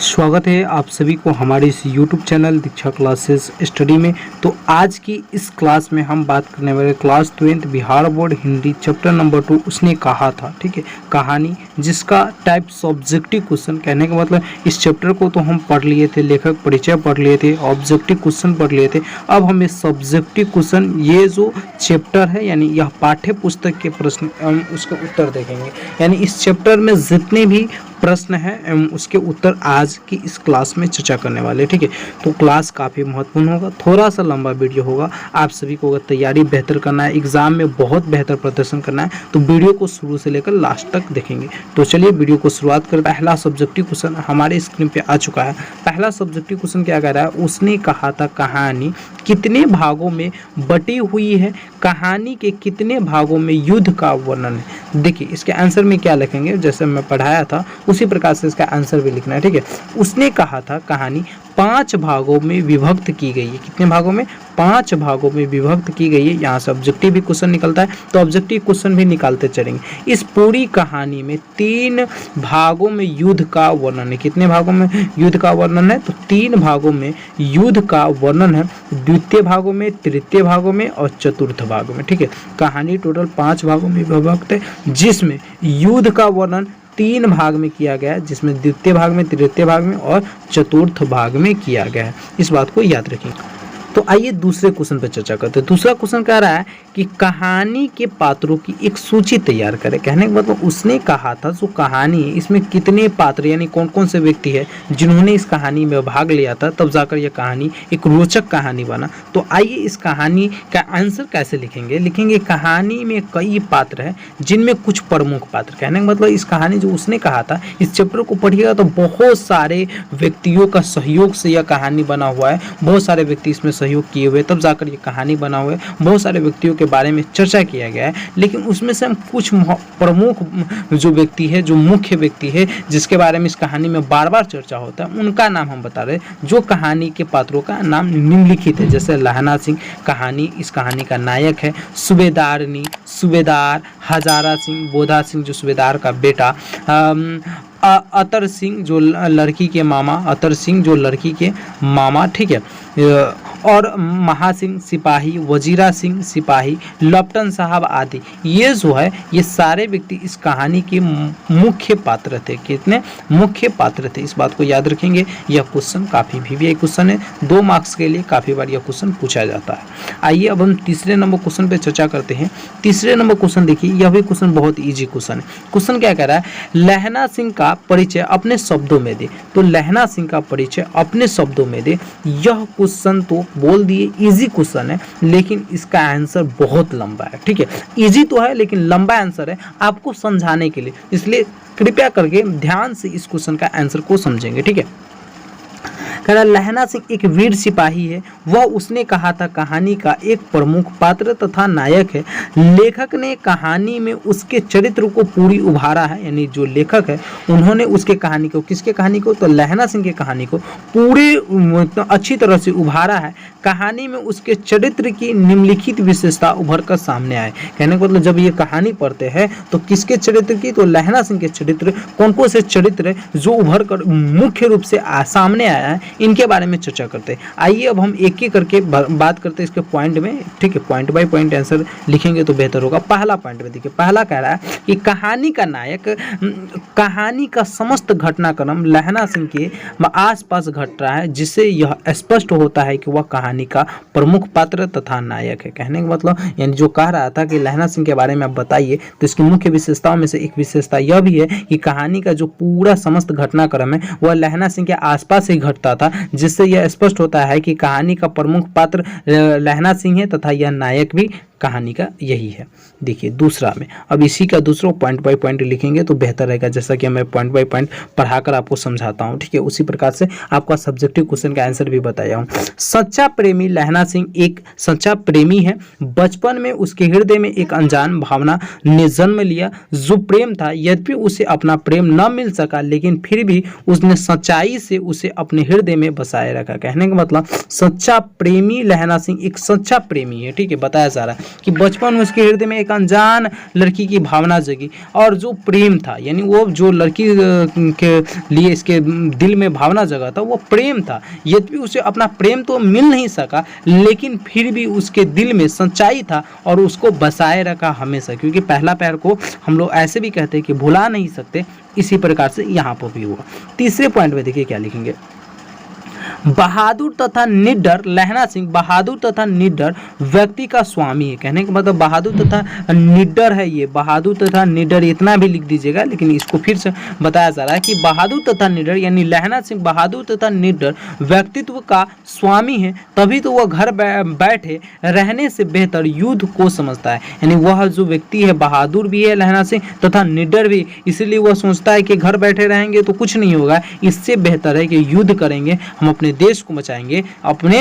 स्वागत है आप सभी को हमारे इस YouTube चैनल दीक्षा क्लासेस स्टडी में। तो आज की इस क्लास में हम बात करने वाले class 12th Bihar board Hindi chapter number 2 उसने कहा था, ठीक है, कहानी, जिसका टाइप सब्जेक्टिव क्वेश्चन। कहने का मतलब इस चैप्टर को तो हम पढ़ लिए थे, लेखक परिचय पढ़ लिए थे, ऑब्जेक्टिव क्वेश्चन पढ़ लिए थे। अब हम इस सब्जेक्टिव क्वेश्चन, ये जो चैप्टर है यानी यह पाठ्य पुस्तक के प्रश्न हम उसके उत्तर देखेंगे। यानी इस चैप्टर में जितने भी प्रश्न है उसके उत्तर आज की इस क्लास में चर्चा करने वाले, ठीक है। तो क्लास काफ़ी महत्वपूर्ण होगा, थोड़ा सा लंबा वीडियो होगा। आप सभी को अगर तैयारी बेहतर करना है, एग्जाम में बहुत बेहतर प्रदर्शन करना है, तो वीडियो को शुरू से लेकर लास्ट तक देखेंगे। तो चलिए वीडियो को शुरुआत कर। पहला सब्जेक्टिव क्वेश्चन हमारे स्क्रीन पे आ चुका है। पहला सब्जेक्टिव क्वेश्चन क्या कह रहा है, उसने कहा था कहानी कितने भागों में बटी हुई है, कहानी के कितने भागों में युद्ध का वर्णन है। देखिए इसके आंसर में क्या लिखेंगे, जैसे मैं पढ़ाया था उसी प्रकार से इसका आंसर भी लिखना है, ठीक है। उसने कहा था कहानी 5 भागों में विभक्त की गई है। कितने भागों में? 5 भागों में विभक्त की गई है। यहाँ से ऑब्जेक्टिव भी क्वेश्चन निकलता है, तो ऑब्जेक्टिव क्वेश्चन भी निकालते चलेंगे। इस पूरी कहानी में 3 भागों में युद्ध का वर्णन है। कितने भागों में युद्ध का वर्णन है? तो 3 भागों में युद्ध का वर्णन है, द्वितीय भागों में, तृतीय भागों में और चतुर्थ भागों में, ठीक है। कहानी टोटल 5 भागों में विभक्त है, जिसमें युद्ध का वर्णन 3 भाग में किया गया है, जिसमें द्वितीय भाग में, तृतीय भाग में और चतुर्थ भाग में किया गया है। इस बात को याद रखिए। तो आइए दूसरे क्वेश्चन पर चर्चा करते हैं। दूसरा क्वेश्चन कह रहा है कि कहानी के पात्रों की एक सूची तैयार करें। कहने का मतलब उसने कहा था जो कहानी है इसमें कितने पात्र यानी कौन कौन से व्यक्ति है जिन्होंने इस कहानी में भाग लिया था, तब जाकर यह कहानी एक रोचक कहानी बना। तो आइए इस कहानी का आंसर कैसे लिखेंगे। लिखेंगे कहानी में कई पात्र हैं जिनमें कुछ प्रमुख पात्र। कहने का मतलब इस कहानी जो उसने कहा था, इस चैप्टर को पढ़िएगा तो बहुत सारे व्यक्तियों का सहयोग से यह कहानी बना हुआ है। बहुत सारे व्यक्ति इसमें सहयोग किए हुए, तब जाकर ये कहानी बना हुआ है। बहुत सारे व्यक्तियों के बारे में चर्चा किया गया है, लेकिन उसमें से हम कुछ प्रमुख जो व्यक्ति है, जो मुख्य व्यक्ति है, जिसके बारे में इस कहानी में बार बार चर्चा होता है, उनका नाम हम बता रहे हैं। जो कहानी के पात्रों का नाम निम्नलिखित है, जैसे लहना सिंह कहानी, इस कहानी का नायक है। सूबेदारनी, सूबेदार, हजारा सिंह, बोधा सिंह जो सूबेदार का बेटा, अतर सिंह जो लड़की के मामा, अतर सिंह जो लड़की के मामा, ठीक है, और महासिंह सिपाही, वजीरा सिंह सिपाही, लपटन साहब आदि, ये जो है ये सारे व्यक्ति इस कहानी के मुख्य पात्र थे। कितने मुख्य पात्र थे, इस बात को याद रखेंगे। यह क्वेश्चन काफ़ी VVI क्वेश्चन है, 2 मार्क्स के लिए काफ़ी बार यह क्वेश्चन पूछा जाता है। आइए अब हम तीसरे नंबर क्वेश्चन पे चर्चा करते हैं। तीसरे नंबर क्वेश्चन देखिए, यह भी क्वेश्चन बहुत ईजी क्वेश्चन है। क्वेश्चन क्या कह रहा है, लहना सिंह का परिचय अपने शब्दों में दे। तो लहना सिंह का परिचय अपने शब्दों में दे। यह क्वेश्चन तो बोल दिए इजी क्वेश्चन है, लेकिन इसका आंसर बहुत लंबा है, ठीक है। इजी तो है लेकिन लंबा आंसर है आपको समझाने के लिए, इसलिए कृपया करके ध्यान से इस क्वेश्चन का आंसर को समझेंगे, ठीक है। कह रहा लहना सिंह एक वीर सिपाही है। वह उसने कहा था कहानी का एक प्रमुख पात्र तथा नायक है। लेखक ने कहानी में उसके चरित्र को पूरी उभारा है, यानी जो लेखक है उन्होंने उसके कहानी को, किसके कहानी को, तो लहना सिंह के कहानी को पूरे अच्छी तरह से उभारा है। कहानी में उसके चरित्र की निम्नलिखित विशेषता उभर कर सामने आए। कहने का मतलब जब ये कहानी पढ़ते हैं तो किसके चरित्र की, तो लहना सिंह के चरित्र, कौन कौन से चरित्र जो उभर कर मुख्य रूप से सामने आया है, इनके बारे में चर्चा करते हैं। आइए अब हम एक एक करके बात करते हैं इसके पॉइंट में, ठीक है। पॉइंट बाय पॉइंट आंसर लिखेंगे तो बेहतर होगा। पहला पॉइंट में देखिए, पहला कह रहा है कि कहानी का नायक, कहानी का समस्त घटनाक्रम लहना सिंह के आसपास घट रहा है, जिससे यह स्पष्ट होता है कि वह कहानी का प्रमुख पात्र तथा नायक है। कहने का मतलब यानी जो कह रहा था कि लहना सिंह के बारे में आप बताइए, तो इसकी मुख्य विशेषताओं में से एक विशेषता यह भी है कि कहानी का जो पूरा समस्त घटनाक्रम है वह लहना सिंह के आसपास ही घटता था, जिससे यह स्पष्ट होता है कि कहानी का प्रमुख पात्र लहना सिंह है तथा यह नायक भी कहानी का यही है। देखिए दूसरा में, अब इसी का दूसरा पॉइंट बाय पॉइंट लिखेंगे तो बेहतर रहेगा, जैसा कि मैं पॉइंट बाय पॉइंट पढ़ाकर आपको समझाता हूं, ठीक है। उसी प्रकार से आपका सब्जेक्टिव क्वेश्चन का आंसर भी बताया हूं। सच्चा प्रेमी लहना सिंह एक सच्चा प्रेमी है। बचपन में उसके हृदय में एक अनजान भावना ने जन्म लिया, जो प्रेम था। यद्यपि उसे अपना प्रेम न मिल सका, लेकिन फिर भी उसने सच्चाई से उसे अपने हृदय में बसाए रखा। कहने का मतलब सच्चा प्रेमी लहना सिंह एक सच्चा प्रेमी है, ठीक है, बताया जा रहा है। कि बचपन में उसके हृदय में एक अनजान लड़की की भावना जगी और जो प्रेम था, यानी वो जो लड़की के लिए इसके दिल में भावना जगा था वो प्रेम था। यद्यपि उसे अपना प्रेम तो मिल नहीं सका, लेकिन फिर भी उसके दिल में सच्चाई था और उसको बसाए रखा हमेशा, क्योंकि पहला प्यार को हम लोग ऐसे भी कहते हैं कि भुला नहीं सकते। इसी प्रकार से यहाँ पर भी हुआ। तीसरे पॉइंट में देखिए क्या लिखेंगे, बहादुर तथा निडर लहना सिंह बहादुर तथा निडर व्यक्ति का स्वामी है। कहने का मतलब बहादुर तथा निडर है। ये बहादुर तथा निडर इतना भी लिख दीजिएगा, लेकिन इसको फिर से बताया जा रहा है कि बहादुर तथा निडर, यानी लहना सिंह बहादुर तथा निडर व्यक्तित्व का स्वामी है, तभी तो वह घर बैठे रहने से बेहतर युद्ध को समझता है। यानी वह जो व्यक्ति है बहादुर भी है लहना सिंह तथा निडर भी, इसीलिए वह सोचता है कि घर बैठे रहेंगे तो कुछ नहीं होगा, इससे बेहतर है कि युद्ध करेंगे, हम अपने देश को बचाएंगे, अपने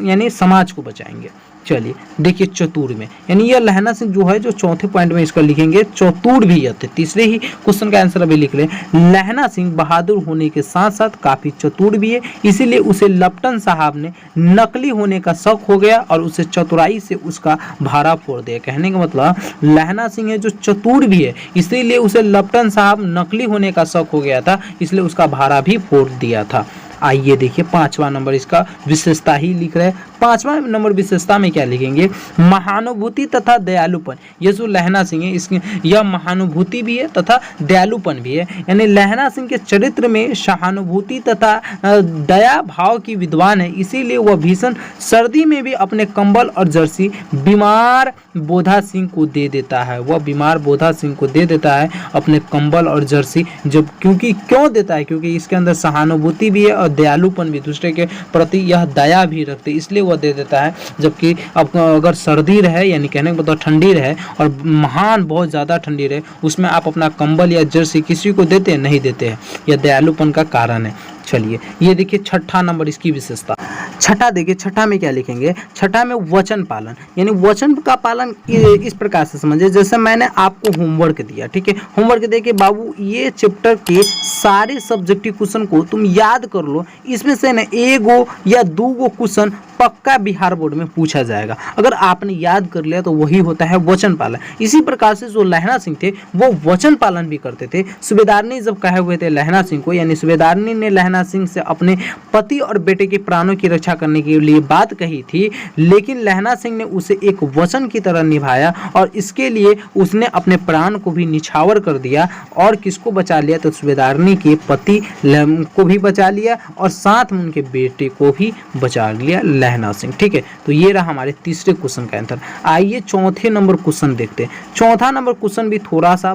यानी समाज को बचाएंगे। चलिए देखिए चतुर में, यानी यह लहना सिंह जो है जो चौथे पॉइंट में इसका लिखेंगे चतुर भी है। तीसरे ही क्वेश्चन का आंसर अभी लिख ले, लहना सिंह बहादुर होने के साथ साथ काफी चतुर भी है, इसीलिए उसे लप्टन साहब ने नकली होने का शक हो गया और उसे चतुराई से उसका भाड़ा फोड़ दिया। कहने का मतलब लहना सिंह है जो चतुर भी है, इसीलिए उसे लप्टन साहब नकली होने का शक हो गया था, इसलिए उसका भाड़ा भी फोड़ दिया था। आइए देखिए पांचवा नंबर इसका विशेषता ही लिख रहे हैं। पांचवा नंबर विशेषता में क्या लिखेंगे, महानुभूति तथा दयालुपन। ये जो लहना सिंह है इसके यह महानुभूति भी है तथा दयालुपन भी है। यानी लहना सिंह के चरित्र में सहानुभूति तथा दया भाव की विद्वान है, इसीलिए वह भीषण सर्दी में भी अपने कंबल और जर्सी बीमार बोधा सिंह को दे देता है। वह बीमार बोधा सिंह को दे देता है अपने कंबल और जर्सी, जब क्योंकि क्यों देता है, क्योंकि इसके अंदर सहानुभूति भी है और दयालुपन भी, दूसरे के प्रति यह दया भी रखते, इसलिए वह दे देता है। जबकि अब अगर सर्दी रहे, यानी कहने का मतलब ठंडी रहे और महान बहुत ज़्यादा ठंडी रहे, उसमें आप अपना कंबल या जर्सी किसी को देते हैं, नहीं देते हैं। यह दयालुपन का कारण है। चलिए ये देखिए छठा नंबर इसकी विशेषता। छठा देखिए, छठा में क्या लिखेंगे, छठा में वचन पालन। यानी वचन का पालन इस प्रकार से समझे, जैसे मैंने आपको होमवर्क दिया, ठीक है, होमवर्क दे के बाबू ये चैप्टर के सारे सब्जेक्टिव क्वेश्चन को तुम याद कर लो, इसमें से ना एगो या दूगो क्वेश्चन पक्का बिहार बोर्ड में पूछा जाएगा। अगर आपने याद कर लिया तो वही होता है वचन पालन। इसी प्रकार से जो लहना सिंह थे वो वचन पालन भी करते थे। सूबेदारनी जब कहे हुए थे लहना सिंह को, यानी सूबेदारनी ने लहना सिंह से अपने पति और बेटे के प्राणों की रक्षा करने के लिए बात कही थी, लेकिन लहना सिंह ने उसे एक वचन की तरह निभाया और इसके लिए उसने अपने प्राण को भी निछावर कर दिया। और किसको बचा लिया, तो सूबेदारनी के पति को भी बचा लिया और साथ में उनके बेटे को भी बचा लिया लहना सिंह। ठीक है, तो ये रहा हमारे तीसरे क्वेश्चन का आंसर। आइए चौथे नंबर क्वेश्चन देखते हैं। चौथा नंबर क्वेश्चन भी थोड़ा सा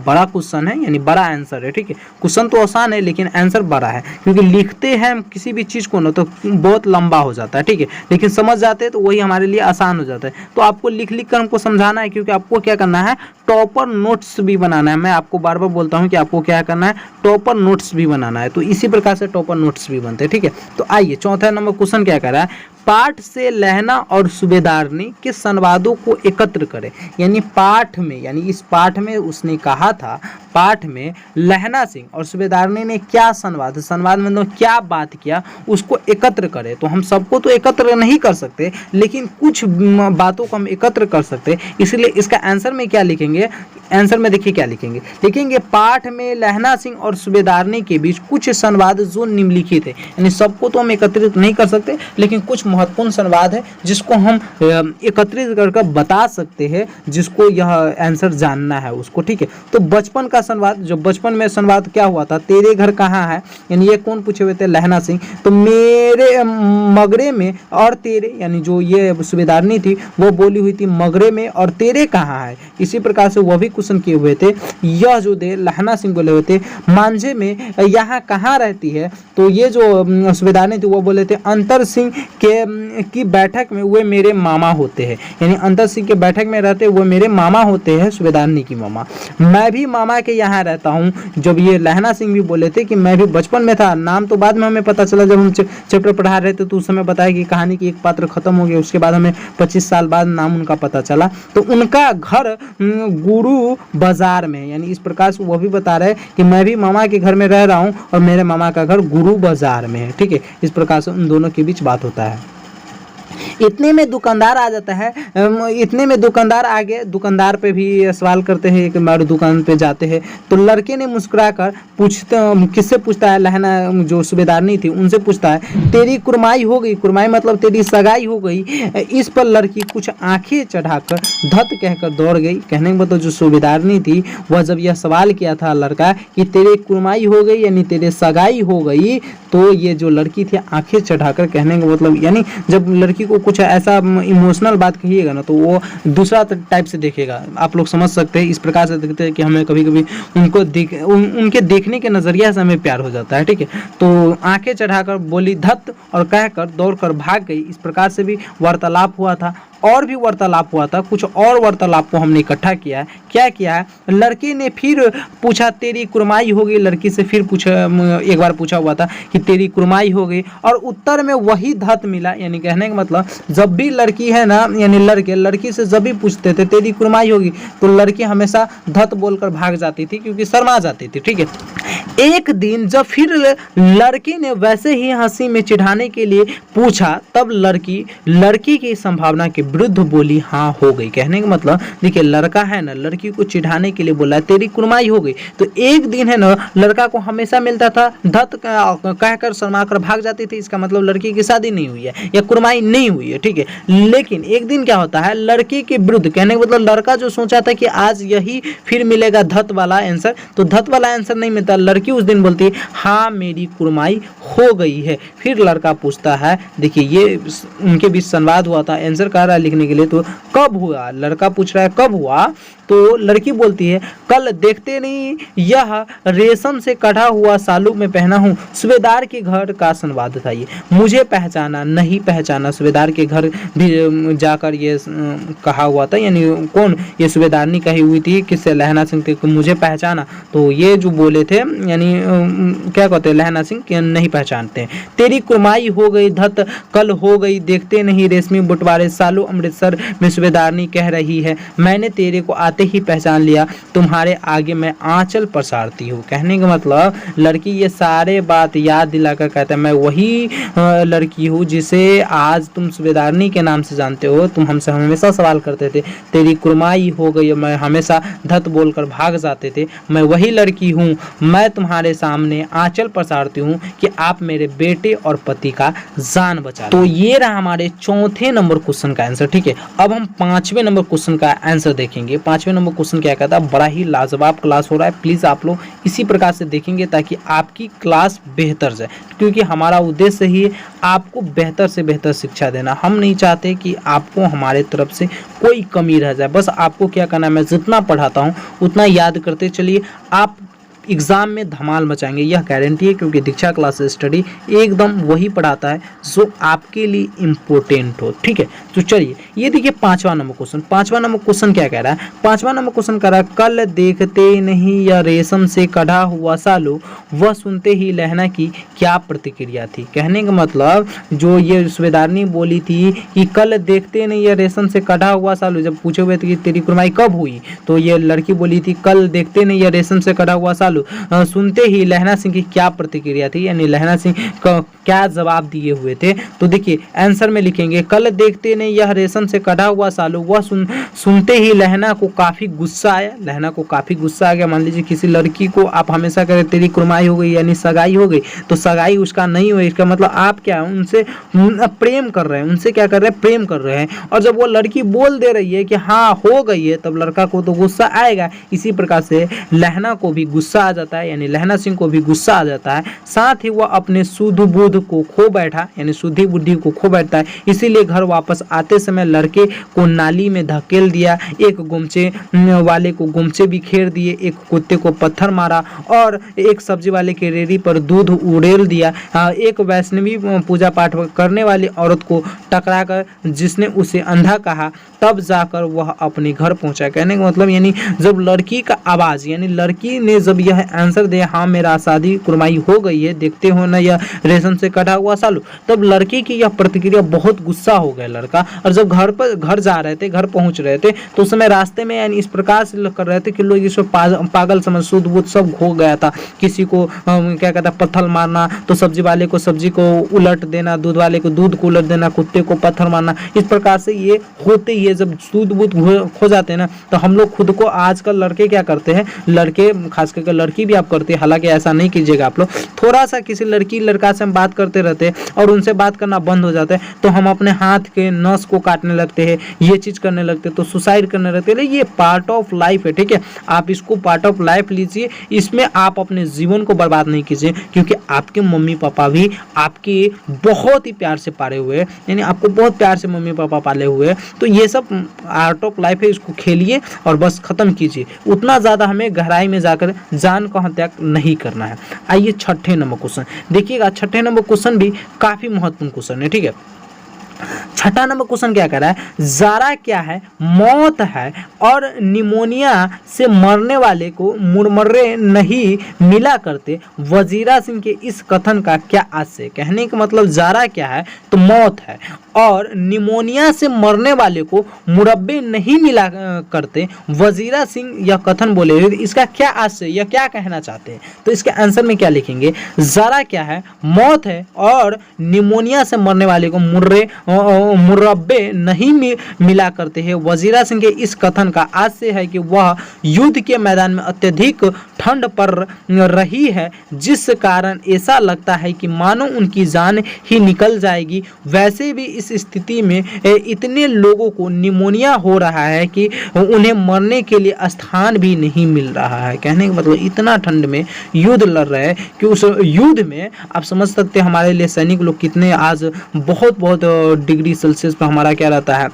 बड़ा क्वेश्चन है, यानी बड़ा आंसर है। ठीक है, क्वेश्चन तो आसान है लेकिन आंसर बड़ा है, क्योंकि लिखते हैं हम किसी भी चीज़ को ना तो बहुत लंबा हो जाता है। ठीक है, लेकिन समझ जाते हैं तो वही हमारे लिए आसान हो जाता है। तो आपको लिख लिख कर हमको समझाना है, क्योंकि आपको क्या करना है, टॉपर नोट्स भी बनाना है। मैं आपको बार बार बोलता हूँ कि आपको क्या करना है, टॉपर नोट्स भी बनाना है। तो इसी प्रकार से टॉपर नोट्स भी बनते हैं। ठीक है, तो आइए चौथा नंबर क्वेश्चन क्या कर रहा है, पाठ से लहना और सूबेदारनी के संवादों को एकत्र करें। यानी पाठ में, यानी इस पाठ में उसने कहा था, पाठ में लहना सिंह और सूबेदारनी ने क्या संवाद में तो क्या बात किया, उसको एकत्र करें। तो हम सबको तो एकत्र नहीं कर सकते, लेकिन कुछ बातों को हम एकत्र कर सकते। इसलिए इसका आंसर में क्या लिखेंगे, आंसर में देखिए क्या लिखेंगे, लिखेंगे पाठ में लहना सिंह और सूबेदारनी के बीच कुछ संवाद जो निम्नलिखित है। यानी सबको तो हम एकत्रित नहीं कर सकते, लेकिन कुछ महत्वपूर्ण संवाद है जिसको हम एकत्रित कर बता सकते हैं, जिसको यह आंसर जानना है उसको। ठीक है, तो बचपन का संवाद, जो बचपन में संवाद क्या हुआ था, तेरे घर कहाँ है, यानी ये कौन पूछे हुए थे, लहना सिंह। तो मेरे मगरे में और तेरे, यानी जो ये सूबेदारनी थी वो बोली हुई थी मगरे में और तेरे कहाँ है। इसी प्रकार से वह भी क्वेश्चन किए हुए थे। यह जो दे लहना सिंह बोले हुए थे मांझे में यहाँ कहाँ रहती है, तो ये जो सूबेदारनी थी वो बोले थे अंतर सिंह की बैठक में वे मेरे मामा होते हैं। यानी अंतर सिंह के बैठक में रहते वो मेरे मामा होते हैं, सूबेदारनी की मामा। मैं भी मामा के यहाँ रहता हूँ। जब ये लहना सिंह भी बोले थे कि मैं भी बचपन में था, नाम तो बाद में हमें पता चला जब हम चैप्टर पढ़ा रहे थे, तो उस समय बताया कि कहानी की एक पात्र खत्म हो गया, उसके बाद हमें 25 साल बाद नाम उनका पता चला। तो उनका घर गुरु बाजार में, यानी इस प्रकार से वो भी बता रहे कि मैं भी मामा के घर में रह रहा हूँ और मेरे मामा का घर गुरु बाजार में है। ठीक है, इस प्रकार से उन दोनों के बीच बात होता है। इतने में दुकानदार आ जाता है। इतने में दुकानदार आगे दुकानदार पे भी सवाल करते हैं, एक बार दुकान पे जाते हैं तो लड़के ने मुस्कुराकर किससे पूछता है, लहना जो सूबेदारनी थी उनसे पूछता है तेरी कुरमाई हो गई, कुरमाई मतलब तेरी सगाई हो गई। इस पर लड़की कुछ आंखें चढ़ाकर धत कहकर दौड़ गई। कहने का मतलब जो सूबेदारनी थी वह जब यह सवाल किया था लड़का कि तेरी कुरमाई हो गई यानी तेरे सगाई हो गई, तो ये जो लड़की थी आंखें चढ़ाकर, कहने का मतलब यानी जब लड़की को कुछ ऐसा इमोशनल बात कहिएगा ना तो वो दूसरा टाइप से देखेगा। आप लोग समझ सकते हैं, इस प्रकार से देखते हैं कि हमें कभी कभी उनके देखने के नज़रिया से हमें प्यार हो जाता है, ठीक है। तो आंखें चढ़ाकर बोली धत और कहकर दौड़कर भाग गई। इस प्रकार से भी वार्तालाप हुआ था, और भी वार्तालाप हुआ था, कुछ और वार्तालाप को हमने इकट्ठा किया है। क्या किया है, लड़के ने फिर पूछा तेरी कुरमाई हो गई, लड़की से फिर एक बार पूछा हुआ था कि तेरी कुरमाई हो गई, और उत्तर में वही धत मिला। यानी कहने का मतलब जब भी लड़की है ना, यानी लड़की से जब भी पूछते थे तेरी कुरमाई होगी तो लड़की हमेशा धत बोलकर भाग जाती थी, क्योंकि शर्मा जाती थी, ठीक है। एक दिन जब फिर लड़की ने वैसे ही हंसी में चिढ़ाने के लिए पूछा, तब लड़की की संभावना के विरुद्ध बोली हाँ हो गई। कहने का मतलब देखिए, लड़का है ना, लड़की को चिढ़ाने के लिए बोला तेरी कुरमाई हो गई, तो एक दिन है ना लड़का को हमेशा मिलता था धत कहकर शर्मा कर भाग जाती थी। इसका मतलब लड़की की शादी नहीं हुई है या कुरमाई नहीं हुई है, ठीक है। लेकिन एक दिन क्या होता है, लड़की के विरुद्ध, कहने का मतलब लड़का जो सोचा था कि आज यही फिर मिलेगा धत वाला आंसर, तो धत वाला आंसर नहीं मिलता। लड़की उस दिन बोलती है हाँ मेरी कुरमाई हो गई है। फिर लड़का पूछता है, देखिए ये उनके बीच संवाद हुआ था, आंसर कह रहा है लिखने के लिए, तो कब हुआ, लड़का पूछ रहा है कब हुआ, तो लड़की बोलती है कल देखते नहीं यह रेशम से कढ़ा हुआ सालू में पहना हूँ, सूबेदार के घर का संवाद था ये, मुझे पहचाना नहीं पहचाना। सूबेदार के घर भी जाकर ये कहा हुआ था, यानी कौन, ये सूबेदारनी कही हुई थी किससे, लहना सिंह थे, मुझे पहचाना। तो ये जो बोले थे, यानी क्या कहते हैं, लहना सिंह के नहीं पहचानते। तेरी कुरमाई हो गई धत कल हो गई, देखते नहीं रेशमी बुटवारे सालू अमृतसर में सूबेदारनी कह रही है, मैंने तेरे को आते ही पहचान लिया, तुम्हारे आगे मैं आंचल पसारती हूँ। कहने का मतलब लड़की ये सारे बात याद दिलाकर कहता है मैं वही लड़की हूँ जिसे आज तुम सूबेदारनी के नाम से जानते हो, तुम हमसे हमेशा सवाल करते थे तेरी कुरमाई हो गई, मैं हमेशा धत बोलकर भाग जाते थे, मैं वही लड़की हूँ, मैं तुम्हारे सामने आंचल पसारती हूँ कि आप मेरे बेटे और पति का जान बचा। तो ये रहा हमारे चौथे नंबर क्वेश्चन का आंसर, ठीक है। अब हम पांचवें नंबर क्वेश्चन का आंसर देखेंगे। पांचवें नंबर क्वेश्चन क्या कहता है, बड़ा ही लाजवाब क्लास हो रहा है, प्लीज आप लोग इसी प्रकार से देखेंगे ताकि आपकी क्लास बेहतर जाए, क्योंकि हमारा उद्देश्य ही आपको बेहतर से बेहतर शिक्षा देना। हम नहीं चाहते कि आपको हमारे तरफ से कोई कमी रह जाए, बस आपको क्या करना है, मैं जितना पढ़ाता हूँ उतना याद करते चलिए, आप एग्ज़ाम में धमाल मचाएंगे, यह गारंटी है, क्योंकि दीक्षा क्लास स्टडी एकदम वही पढ़ाता है जो आपके लिए इम्पोर्टेंट हो, ठीक है। तो चलिए ये देखिए पांचवा नंबर क्वेश्चन। पांचवा नंबर क्वेश्चन क्या कह रहा है, पांचवा नंबर क्वेश्चन कह रहा है कल देखते नहीं या रेशम से कढ़ा हुआ सालू, वह सुनते ही लहना की क्या प्रतिक्रिया थी। कहने का मतलब जो ये सूबेदारनी बोली थी कि कल देखते नहीं या रेशम से कढ़ा हुआ सालू, जब पूछे हुए थे कि तेरी कुरमाई कब हुई, तो ये लड़की बोली थी कल देखते नहीं या रेशम से कढ़ा हुआ सालू। सुनते ही लहना सिंह की क्या प्रतिक्रिया थी, यानी लहना सिंह का क्या जवाब दिए हुए थे। तो देखिए आंसर में लिखेंगे कल देखते नहीं यह रेशम से कढ़ा हुआ सालू, वह सुनते ही लहना को काफी गुस्सा आया। लहना को काफी गुस्सा आ गया। मान लीजिए किसी लड़की को आप हमेशा करें तेरी कुरमाई हो गई यानी सगाई हो गई, तो सगाई उसका नहीं हुई, इसका मतलब आप क्या उनसे प्रेम कर रहे हैं, उनसे क्या कर रहे हैं, प्रेम कर रहे हैं। और जब वो लड़की बोल दे रही है कि हाँ हो गई है, तब लड़का को तो गुस्सा आएगा। इसी प्रकार से लहना को भी गुस्सा आ जाता है, यानी लहना सिंह को भी गुस्सा आ जाता है। साथ ही वह अपने शुद्ध बुद्ध को खो बैठा, यानी शुद्धि बुद्धि को खो बैठता है। इसीलिए घर वापस आते समय लड़के को नाली में धकेल दिया, एक गुमचे वाले को गुमचे बिखेर दिए, एक कुत्ते को पत्थर मारा और एक सब्जी वाले के रेड़ी पर दूध उड़ेल दिया। एक वैष्णवी पूजा पाठ करने वाली औरत को टकराकर जिसने उसे अंधा कहा, तब जाकर वह अपने घर पहुंचा। कहने का मतलब यानी जब लड़की का आवाज़, यानी लड़की ने जब यह आंसर दिया हाँ मेरा शादी कुरमाई हो गई है, देखते हो ना यह रेशम से कटा हुआ सालू, तब लड़की की यह प्रतिक्रिया बहुत गुस्सा हो गया लड़का। और जब घर जा रहे थे, घर पहुंच रहे थे, तो उस समय रास्ते में यानी इस प्रकार से कर रहे थे कि लोग इसको पागल समझ, सूद बूद सब हो गया था। किसी को क्या कहता है पत्थर मारना, तो सब्जी वाले को सब्जी को उलट देना, दूध वाले को दूध को उलट देना, कुत्ते को पत्थर मारना, इस प्रकार से ये होते ही है। जब सूद बूद खो जाते हैं ना, तो हम लोग खुद को, आजकल लड़के क्या करते हैं, लड़के खास करके लड़की भी आप करते हैं, हालांकि ऐसा नहीं कीजिएगा आप लोग, थोड़ा सा किसी लड़की लड़का से हम बात करते रहते हैं और उनसे बात करना बंद हो जाता है, तो हम अपने हाथ के नस को काटने लगते हैं, ये चीज करने लगते हैं, तो सुसाइड करने लगते हैं। ये पार्ट ऑफ लाइफ है, ठीक है, आप इसको पार्ट ऑफ लाइफ लीजिए, इसमें आप अपने जीवन को बर्बाद नहीं कीजिए, क्योंकि आपके मम्मी पापा भी आपके बहुत ही प्यार से पाले हुए हैं, यानी आपको बहुत प्यार से मम्मी पापा पाले हुए हैं। तो ये सब आर्ट ऑफ लाइफ है, इसको खेलिए और बस खत्म कीजिए, उतना ज़्यादा हमें गहराई में जाकर जान को हत्या नहीं करना है। आइए छठे नंबर क्वेश्चन देखिएगा, छठे नंबर क्वेश्चन भी काफ़ी महत्वपूर्ण क्वेश्चन है, ठीक है। छठा नंबर क्वेश्चन क्या कह रहा है, जारा क्या है, मौत है और निमोनिया से मरने वाले को मुरमरे नहीं मिला करते, वजीरा सिंह के इस कथन का क्या आशय। कहने का मतलब जारा क्या है, तो मौत है और निमोनिया से मरने वाले को मुरब्बे नहीं मिला करते, वजीरा सिंह यह कथन बोले, इसका क्या आशय, यह क्या कहना चाहते हैं। तो इसके आंसर में क्या लिखेंगे, जारा क्या है, मौत है और निमोनिया से मरने वाले को मुरब्बे नहीं मिला करते हैं, वजीरा सिंह के इस कथन का आशय है कि वह युद्ध के मैदान में अत्यधिक ठंड पड़ रही है, जिस कारण ऐसा लगता है कि मानो उनकी जान ही निकल जाएगी। वैसे भी इस स्थिति में इतने लोगों को निमोनिया हो रहा है कि उन्हें मरने के लिए स्थान भी नहीं मिल रहा है। कहने का मतलब इतना ठंड में युद्ध लड़ रहे हैं कि उस युद्ध में आप समझ सकते हैं हमारे लिए सैनिक लोग कितने आज बहुत डिग्री सेल्सियस पर हमारा क्या रहता है,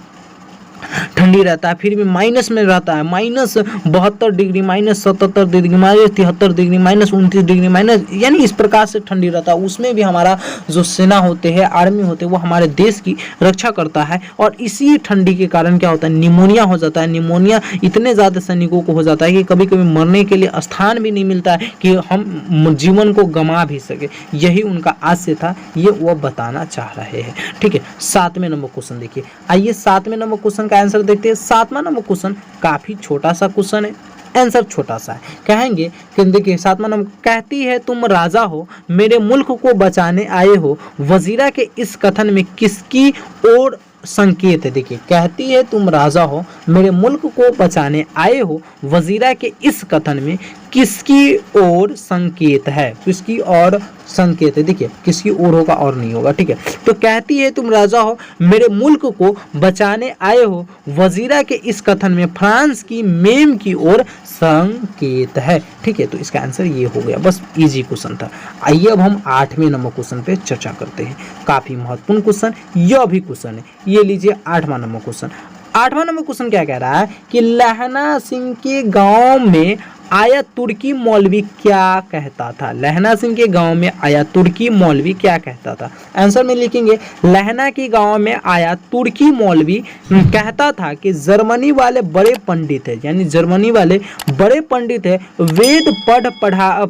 ठंडी रहता है, फिर भी माइनस में रहता है, -72 डिग्री, -77 डिग्री, -73 डिग्री, -29 डिग्री, यानी इस प्रकार से ठंडी रहता है। उसमें भी हमारा जो सेना होते हैं, आर्मी होते हैं, वो हमारे देश की रक्षा करता है। और इसी ठंडी के कारण क्या होता है, निमोनिया हो जाता है। निमोनिया इतने ज़्यादा सैनिकों को हो जाता है कि कभी कभी मरने के लिए स्थान भी नहीं मिलता है कि हम जीवन को गंवा भी सके। यही उनका आशय था, ये वो बताना चाह रहे हैं, ठीक है। 7वें नंबर क्वेश्चन देखिए, आइए 7वें नंबर क्वेश्चन का आंसर देखते हैं। 7वां नंबर क्वेश्चन काफी छोटा सा क्वेश्चन है, आंसर छोटा सा है। कहेंगे कि देखिए 7वां नंबर, कहती है तुम राजा हो, मेरे मुल्क को बचाने आए हो, वजीरा के इस कथन में किसकी ओर संकेत है। देखिए कहती है तुम राजा हो, मेरे मुल्क को बचाने आए हो, वजीरा के इस कथन में किसकी ओर संकेत है, किसकी ओर संकेत है। देखिए किसकी ओर होगा और नहीं होगा, ठीक है। तो कहती है तुम राजा हो, मेरे मुल्क को बचाने आए हो, वजीरा के इस कथन में फ्रांस की मेम की ओर संकेत है, ठीक है। तो इसका आंसर ये हो गया, बस इजी क्वेश्चन था। आइए अब हम 8वें नंबर क्वेश्चन पे चर्चा करते हैं। काफी महत्वपूर्ण क्वेश्चन यह भी क्वेश्चन है, ये लीजिए 8वां नंबर क्वेश्चन। 8वां नंबर क्वेश्चन क्या कह रहा है कि लहना सिंह के गांव में आया तुर्की मौलवी क्या कहता था। लहना सिंह के गांव में आया तुर्की मौलवी क्या कहता था। आंसर में लिखेंगे लहना के गांव में आया तुर्की मौलवी कहता था कि जर्मनी वाले बड़े पंडित है, यानी जर्मनी वाले बड़े पंडित है, वेद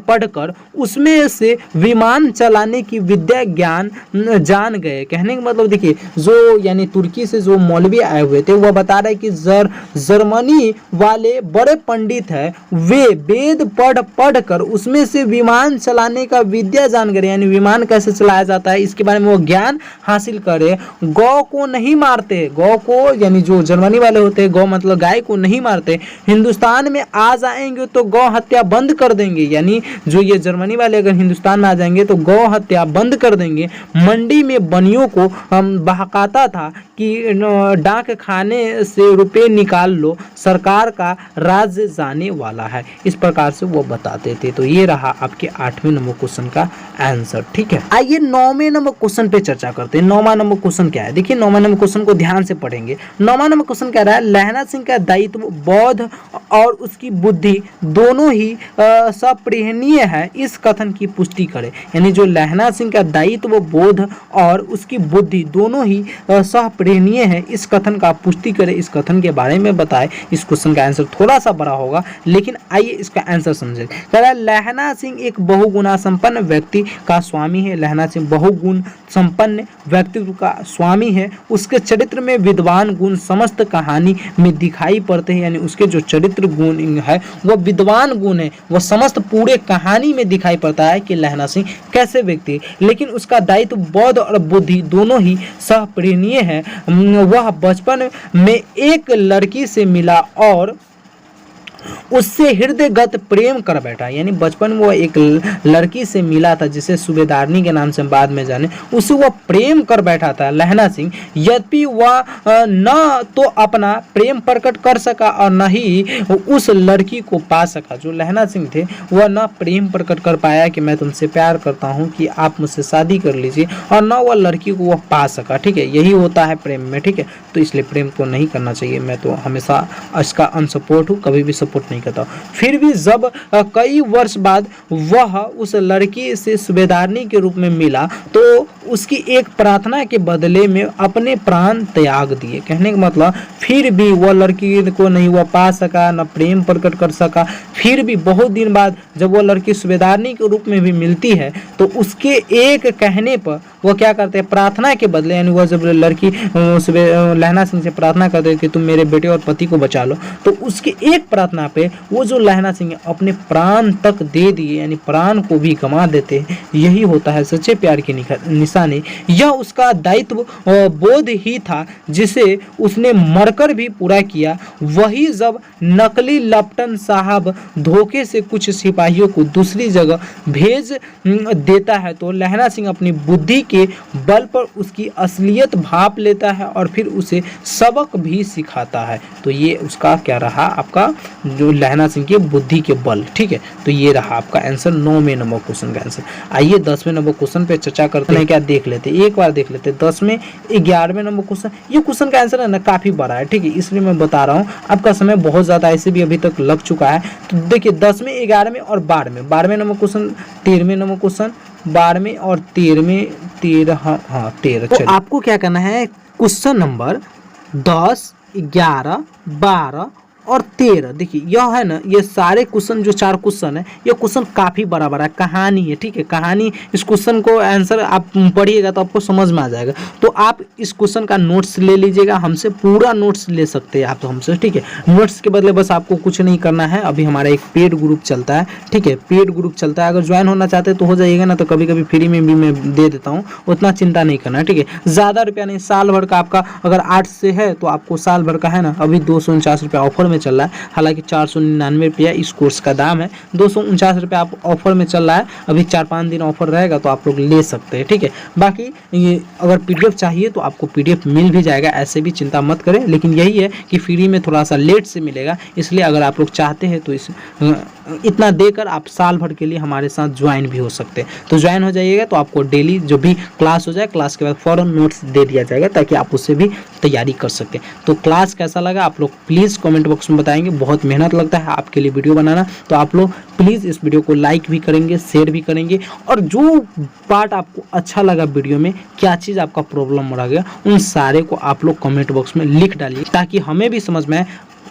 पढ़कर उसमें से विमान चलाने की विद्या ज्ञान जान गए। कहने का मतलब देखिए जो यानी तुर्की से जो मौलवी आए हुए थे वह बता रहे कि जर्मनी वाले बड़े पंडित है, वे वेद पढ़ कर उसमें से विमान चलाने का विद्या जान गए, यानी विमान कैसे चलाया जाता है इसके बारे में वो ज्ञान हासिल करे। गौ को नहीं मारते, गौ को यानी जो जर्मनी वाले होते हैं, गौ मतलब गाय को नहीं मारते। हिंदुस्तान में आ जाएंगे तो गौ हत्या बंद कर देंगे, यानी जो ये जर्मनी वाले अगर हिंदुस्तान में आ जाएंगे तो गौ हत्या बंद कर देंगे। मंडी में बनियों को बहकाता था कि डाक खाने से रुपए निकाल लो, सरकार का राज्य जाने वाला है। इस प्रकार से वो बताते थे। तो ये रहा आपके 8वें नंबर क्वेश्चन का आंसर, ठीक है। आइए 9वें नंबर क्वेश्चन पे चर्चा करते हैं। 9वां नंबर क्वेश्चन क्या है, देखिए 9वां नंबर क्वेश्चन को ध्यान से पढ़ेंगे। 9वां नंबर क्वेश्चन कह रहा है लहना सिंह का दायित्व बौद्ध और उसकी बुद्धि दोनों ही सप्रेरणीय है, इस कथन की पुष्टि करे। यानी जो लहना सिंह का दायित्व बौद्ध और उसकी बुद्धि दोनों ही सप्रेरणीय प्रेरणीय है, इस कथन का पुष्टि करें, इस कथन के बारे में बताएं। इस क्वेश्चन का आंसर थोड़ा सा बड़ा होगा, लेकिन आइए इसका आंसर समझें। कह रहा है लहना सिंह एक बहुगुणा संपन्न व्यक्ति का स्वामी है। लहना सिंह बहुगुण संपन्न व्यक्तित्व का स्वामी है। उसके चरित्र में विद्वान गुण समस्त कहानी में दिखाई पड़ते हैं, यानी उसके जो चरित्र गुण है वह विद्वान गुण है, वह समस्त पूरे कहानी में दिखाई पड़ता है कि लहना सिंह कैसे व्यक्ति है। लेकिन उसका दायित्व बौद्ध और बुद्धि दोनों ही सहप्रेरणीय है। वह बचपन में एक लड़की से मिला और उससे हृदयगत प्रेम कर बैठा, यानी बचपन में वो एक लड़की से मिला था जिसे सूबेदारनी के नाम से बाद में जाने, उससे वह प्रेम कर बैठा था लहना सिंह। यद्यपि वह न तो अपना प्रेम प्रकट कर सका और न ही उस लड़की को पा सका। जो लहना सिंह थे वह न प्रेम प्रकट कर पाया कि मैं तुमसे प्यार करता हूँ, कि आप मुझसे शादी कर लीजिए, और न वह लड़की को वह पा सका। ठीक है, यही होता है प्रेम में। ठीक है, तो इसलिए प्रेम को नहीं करना चाहिए। मैं तो हमेशा इसका अनसपोर्ट हूँ, कभी भी सपोर्ट नहीं करता। फिर भी जब कई वर्ष बाद वह उस लड़की से सूबेदारनी के रूप में मिला तो उसकी एक प्रार्थना के बदले में अपने प्राण त्याग दिए। कहने का मतलब फिर भी वह लड़की को नहीं वह पा सका, न प्रेम प्रकट कर सका। फिर भी बहुत दिन बाद जब वह लड़की सूबेदारनी के रूप में भी मिलती है तो उसके एक कहने पर वह क्या करते हैं, प्रार्थना के बदले, यानी वह जब लड़की लहना सिंह से प्रार्थना करते कि तुम मेरे बेटे और पति को बचा लो, तो उसके एक प्रार्थना पे वो जो लहना सिंह अपने प्राण तक दे दिए, यानी प्राण को भी गंवा देते हैं। यही होता है सच्चे प्यार की निशानी। यह उसका दायित्व बोध ही था जिसे उसने मरकर भी पूरा किया। वही जब नकली लपटन साहब धोखे से कुछ सिपाहियों को दूसरी जगह भेज देता है तो लहना सिंह अपनी बुद्धि के बल पर उसकी असलियत भाप लेता है और फिर उसे सबक भी सिखाता है। तो ये उसका क्या रहा, आपका जो लहना सिंह की बुद्धि के बल। ठीक है, तो ये रहा आपका आंसर 9वें नंबर क्वेश्चन का आंसर। आइए 10वें नंबर क्वेश्चन पे चर्चा करते हैं। क्या देख लेते हैं, एक बार देख लेते हैं 10वें 11वें नंबर क्वेश्चन। ये क्वेश्चन का आंसर है ना काफी बड़ा है। ठीक है, इसलिए मैं बता रहा हूँ, आपका समय बहुत ज्यादा ऐसे भी अभी तक लग चुका है। तो देखिए 10वें 11वें और 12वें नंबर क्वेश्चन, 13वें नंबर क्वेश्चन, 12वें और 13 तो आपको क्या करना है, क्वेश्चन नंबर 10, 11, 12 और 13। देखिए यह है ना, ये सारे क्वेश्चन जो 4 क्वेश्चन है, ये क्वेश्चन काफ़ी बड़ा बड़ा कहानी है। ठीक है, कहानी, इस क्वेश्चन को आंसर आप पढ़िएगा तो आपको समझ में आ जाएगा। तो आप इस क्वेश्चन का नोट्स ले लीजिएगा हमसे, पूरा नोट्स ले सकते हैं आप तो हमसे। ठीक है, नोट्स के बदले बस आपको कुछ नहीं करना है। अभी हमारा एक पेड ग्रुप चलता है। ठीक है, पेड ग्रुप चलता है, अगर ज्वाइन होना चाहते हैं तो हो जाइएगा, ना तो कभी कभी फ्री में भी मैं दे देता हूँ, उतना चिंता नहीं करना है। ठीक है, ज़्यादा रुपया नहीं, साल भर का आपका अगर 8 से है तो आपको साल भर का है ना, अभी 249 रुपया ऑफर में चल रहा है। हालांकि 499 रुपया इस कोर्स का दाम है, 249 रुपया आप ऑफर में चल रहा है। अभी 4-5 दिन ऑफर रहेगा तो आप लोग ले सकते हैं। ठीक है, बाकी ये अगर पीडीएफ चाहिए तो आपको पीडीएफ मिल भी जाएगा, ऐसे भी चिंता मत करें। लेकिन यही है कि फ्री में थोड़ा सा लेट से मिलेगा, इसलिए अगर आप लोग चाहते हैं तो इतना देकर आप साल भर के लिए हमारे साथ ज्वाइन भी हो सकते हैं। तो ज्वाइन हो जाइएगा तो आपको डेली जो भी क्लास हो जाए, क्लास के बाद फौरन नोट्स दे दिया जाएगा ताकि आप उससे भी तैयारी कर सकें। तो क्लास कैसा लगा आप लोग प्लीज़ कमेंट बॉक्स में बताएंगे। बहुत मेहनत लगता है आपके लिए वीडियो बनाना, तो आप लोग प्लीज़ इस वीडियो को लाइक भी करेंगे, शेयर भी करेंगे, और जो पार्ट आपको अच्छा लगा वीडियो में, क्या चीज़ आपका प्रॉब्लम रह गया, उन सारे को आप लोग कमेंट बॉक्स में लिख डालिए ताकि हमें भी समझ में आए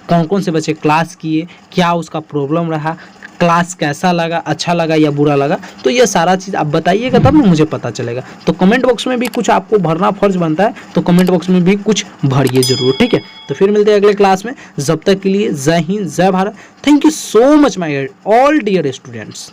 कौन कौन से बच्चे क्लास किए, क्या उसका प्रॉब्लम रहा, क्लास कैसा लगा, अच्छा लगा या बुरा लगा। तो ये सारा चीज़ आप बताइएगा तब मुझे पता चलेगा। तो कमेंट बॉक्स में भी कुछ आपको भरना फर्ज बनता है, तो कमेंट बॉक्स में भी कुछ भरिए जरूर। ठीक है, तो फिर मिलते हैं अगले क्लास में। जब तक के लिए जय हिंद, जय Bharat. Thank you so much my all dear students.